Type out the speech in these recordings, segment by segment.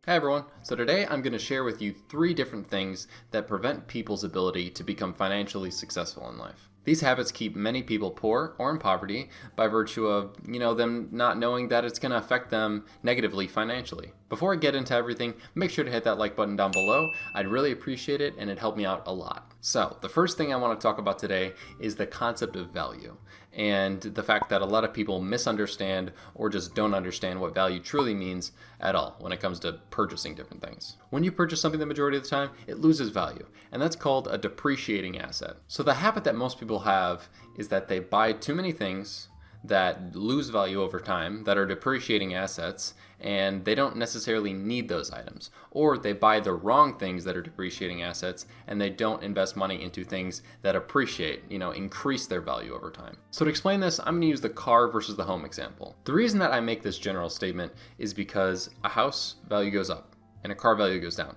Hi everyone. So today I'm going to share with you 3 different things that prevent people's ability to become financially successful in life. These habits keep many people poor or in poverty by virtue of, them not knowing that it's going to affect them negatively financially. Before I get into everything, make sure to hit that like button down below. I'd really appreciate it and it'd help me out a lot. So, the first thing I want to talk about today is the concept of value and the fact that a lot of people misunderstand or just don't understand what value truly means at all when it comes to purchasing different things. When you purchase something the majority of the time, it loses value, and that's called a depreciating asset. So the habit that most people have is that they buy too many things that lose value over time, that are depreciating assets, and they don't necessarily need those items. Or they buy the wrong things that are depreciating assets, and they don't invest money into things that appreciate, increase their value over time. So to explain this, I'm going to use the car versus the home example. The reason that I make this general statement is because a house value goes up and a car value goes down.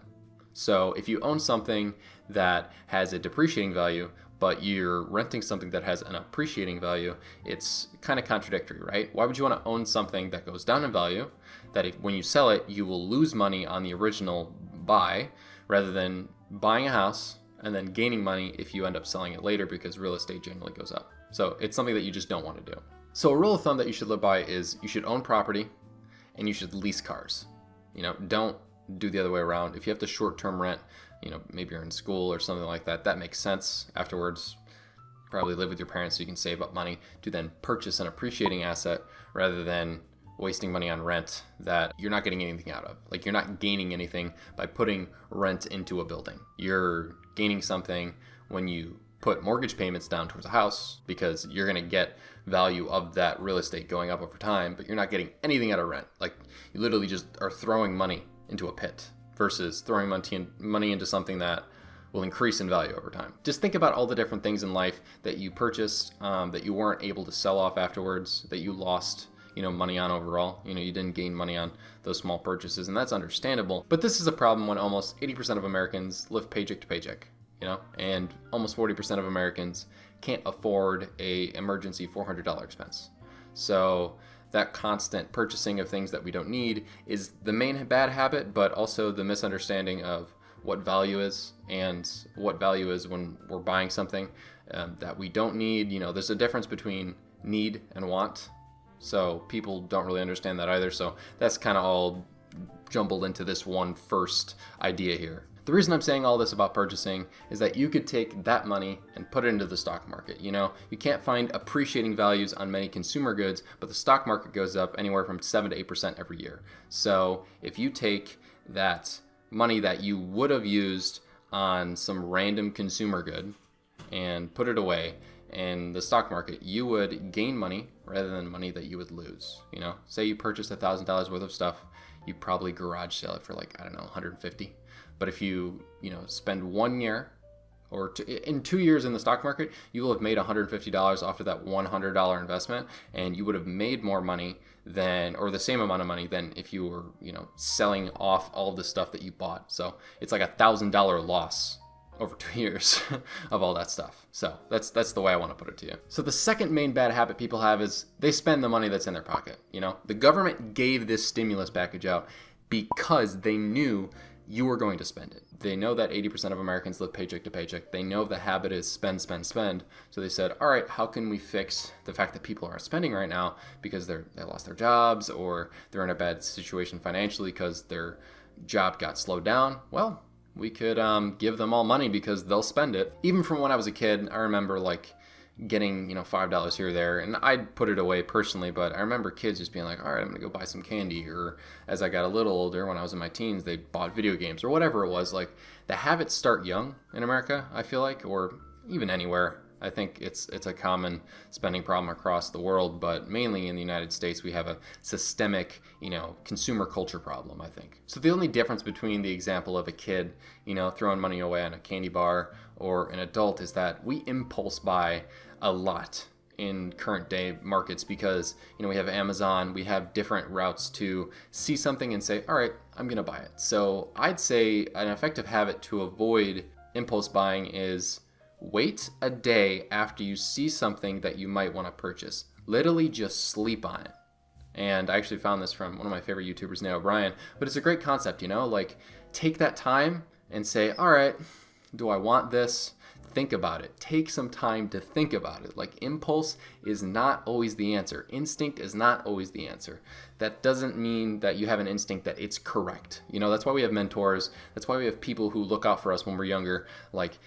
So if you own something that has a depreciating value, but you're renting something that has an appreciating value, it's kind of contradictory, right? Why would you want to own something that goes down in value, that when you sell it, you will lose money on the original buy, rather than buying a house and then gaining money if you end up selling it later because real estate generally goes up. So it's something that you just don't want to do. So a rule of thumb that you should live by is you should own property and you should lease cars. Don't do the other way around. If you have to short-term rent, maybe you're in school or something like that, that makes sense. Afterwards, probably live with your parents so you can save up money to then purchase an appreciating asset rather than wasting money on rent that you're not getting anything out of. Like, you're not gaining anything by putting rent into a building. You're gaining something when you put mortgage payments down towards a house because you're going to get value of that real estate going up over time, but you're not getting anything out of rent. Like, you literally just are throwing money into a pit versus throwing money into something that will increase in value over time. Just think about all the different things in life that you purchased that you weren't able to sell off afterwards, that you lost money on overall. You didn't gain money on those small purchases, and that's understandable. But this is a problem when almost 80% of Americans live paycheck to paycheck, and almost 40% of Americans can't afford a emergency $400 expense. So that constant purchasing of things that we don't need is the main bad habit, but also the misunderstanding of what value is and what value is when we're buying something that we don't need. There's a difference between need and want. So people don't really understand that either. So that's kind of all jumbled into this one first idea here. The reason I'm saying all this about purchasing is that you could take that money and put it into the stock market. You can't find appreciating values on many consumer goods, but the stock market goes up anywhere from 7 to 8% every year. So if you take that money that you would have used on some random consumer good and put it away in the stock market, you would gain money rather than money that you would lose. Say you purchased $1,000 worth of stuff, you probably garage sale it for $150. But if you, spend 1 year or in 2 years in the stock market, you will have made $150 off of that $100 investment, and you would have made more money than, or the same amount of money than if you were, selling off all of the stuff that you bought. So it's like $1,000 loss over 2 years of all that stuff. So that's the way I want to put it to you. So the second main bad habit people have is they spend the money that's in their pocket. The government gave this stimulus package out because they knew you were going to spend it. They know that 80% of Americans live paycheck to paycheck. They know the habit is spend, spend, spend. So they said, all right, how can we fix the fact that people aren't spending right now because they lost their jobs or they're in a bad situation financially because their job got slowed down? Well, we could give them all money because they'll spend it. Even from when I was a kid, I remember getting $5 here or there, and I'd put it away personally, but I remember kids just being like, all right, I'm gonna go buy some candy. Or as I got a little older, when I was in my teens, they bought video games or whatever it was. Like, the habits start young in America, I feel like, or even anywhere. I think it's a common spending problem across the world, but mainly in the United States, we have a systemic, consumer culture problem, I think. So the only difference between the example of a kid, throwing money away on a candy bar or an adult is that we impulse buy a lot in current day markets because, we have Amazon, we have different routes to see something and say, all right, I'm going to buy it. So I'd say an effective habit to avoid impulse buying is wait a day after you see something that you might want to purchase. Literally just sleep on it And I actually found this from one of my favorite YouTubers, Neil O'Brien. But it's a great concept, like take that time and say, all right, do I want this? Think about it. Take some time to think about it. Like, impulse is not always the answer. Instinct is not always the answer. That doesn't mean that you have an instinct that it's correct. That's why we have mentors. That's why we have people who look out for us when we're younger. Like,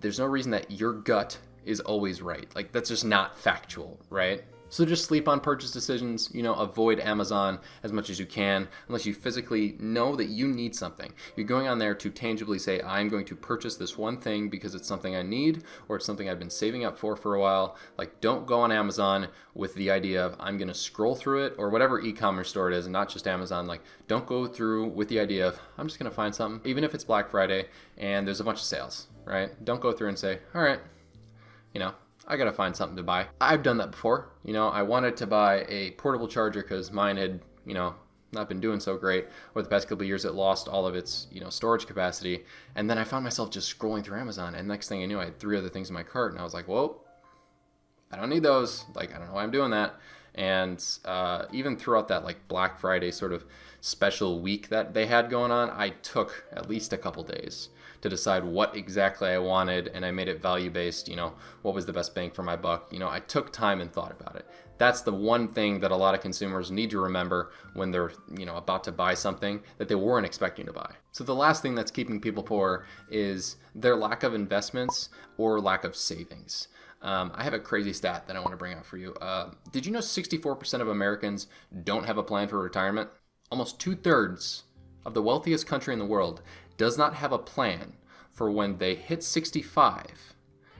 there's no reason that your gut is always right. Like, that's just not factual, right? So just sleep on purchase decisions, avoid Amazon as much as you can, unless you physically know that you need something. You're going on there to tangibly say, I'm going to purchase this one thing because it's something I need, or it's something I've been saving up for a while. Like, don't go on Amazon with the idea of, I'm going to scroll through it, or whatever e-commerce store it is, and not just Amazon. Like, don't go through with the idea of, I'm just going to find something, even if it's Black Friday and there's a bunch of sales, right? Don't go through and say, all right, I gotta find something to buy. I've done that before. I wanted to buy a portable charger because mine had, not been doing so great. Over the past couple of years, it lost all of its, storage capacity. And then I found myself just scrolling through Amazon. And next thing I knew, I had 3 other things in my cart. And I was like, whoa, I don't need those. Like, I don't know why I'm doing that. And even throughout that like Black Friday sort of special week that they had going on, I took at least a couple days to decide what exactly I wanted, and I made it value-based, what was the best bang for my buck. I took time and thought about it. That's the one thing that a lot of consumers need to remember when they're, about to buy something that they weren't expecting to buy. So the last thing that's keeping people poor is their lack of investments or lack of savings. I have a crazy stat that I want to bring out for you. Did you know 64% of Americans don't have a plan for retirement? Almost 2/3 of the wealthiest country in the world does not have a plan for when they hit 65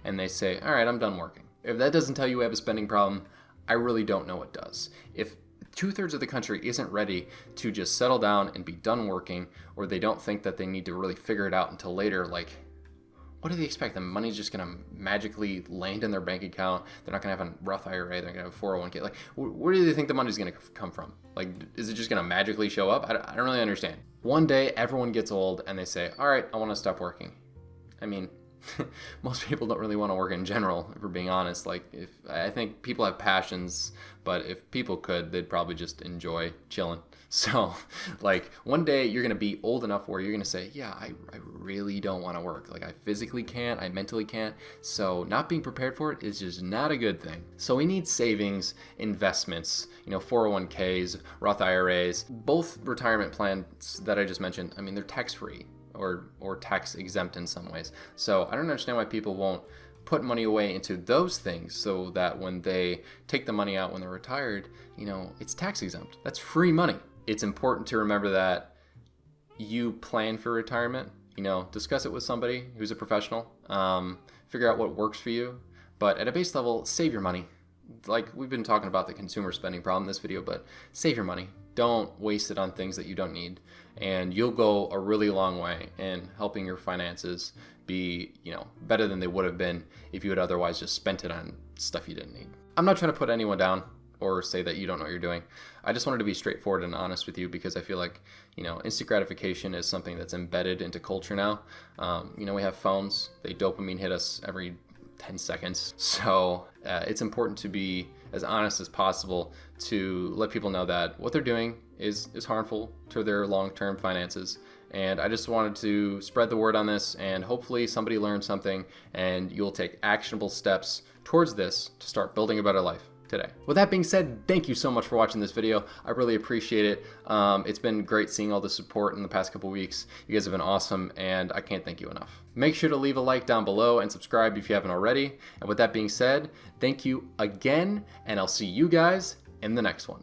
and they say, all right, I'm done working. If that doesn't tell you we have a spending problem, I really don't know what does. If 2/3 of the country isn't ready to just settle down and be done working, or they don't think that they need to really figure it out until later, like, what do they expect? The money's just going to magically land in their bank account. They're not going to have a Roth IRA. They're going to have a 401k. Like, where do they think the money's going to come from? Like, is it just going to magically show up? I don't really understand. One day, everyone gets old and they say, all right, I want to stop working. I mean, most people don't really want to work in general, if we're being honest. Like, I think people have passions, but if people could, they'd probably just enjoy chilling. So, like, one day you're going to be old enough where you're going to say, yeah, I really don't want to work. Like, I physically can't, I mentally can't. So not being prepared for it is just not a good thing. So we need savings, investments, 401ks, Roth IRAs. Both retirement plans that I just mentioned, I mean, they're tax-free or tax exempt in some ways. So I don't understand why people won't put money away into those things so that when they take the money out when they're retired, it's tax exempt. That's free money. It's important to remember that you plan for retirement, discuss it with somebody who's a professional, figure out what works for you. But at a base level, save your money. Like, we've been talking about the consumer spending problem in this video, but save your money. Don't waste it on things that you don't need. And you'll go a really long way in helping your finances be, better than they would have been if you had otherwise just spent it on stuff you didn't need. I'm not trying to put anyone down or say that you don't know what you're doing. I just wanted to be straightforward and honest with you because I feel like, instant gratification is something that's embedded into culture now. We have phones. They dopamine hit us every 10 seconds. So it's important to be as honest as possible to let people know that what they're doing is harmful to their long-term finances. And I just wanted to spread the word on this, and hopefully somebody learned something and you'll take actionable steps towards this to start building a better life today. With that being said, thank you so much for watching this video. I really appreciate it. It's been great seeing all the support in the past couple weeks. You guys have been awesome, and I can't thank you enough. Make sure to leave a like down below and subscribe if you haven't already. And with that being said, thank you again, and I'll see you guys in the next one.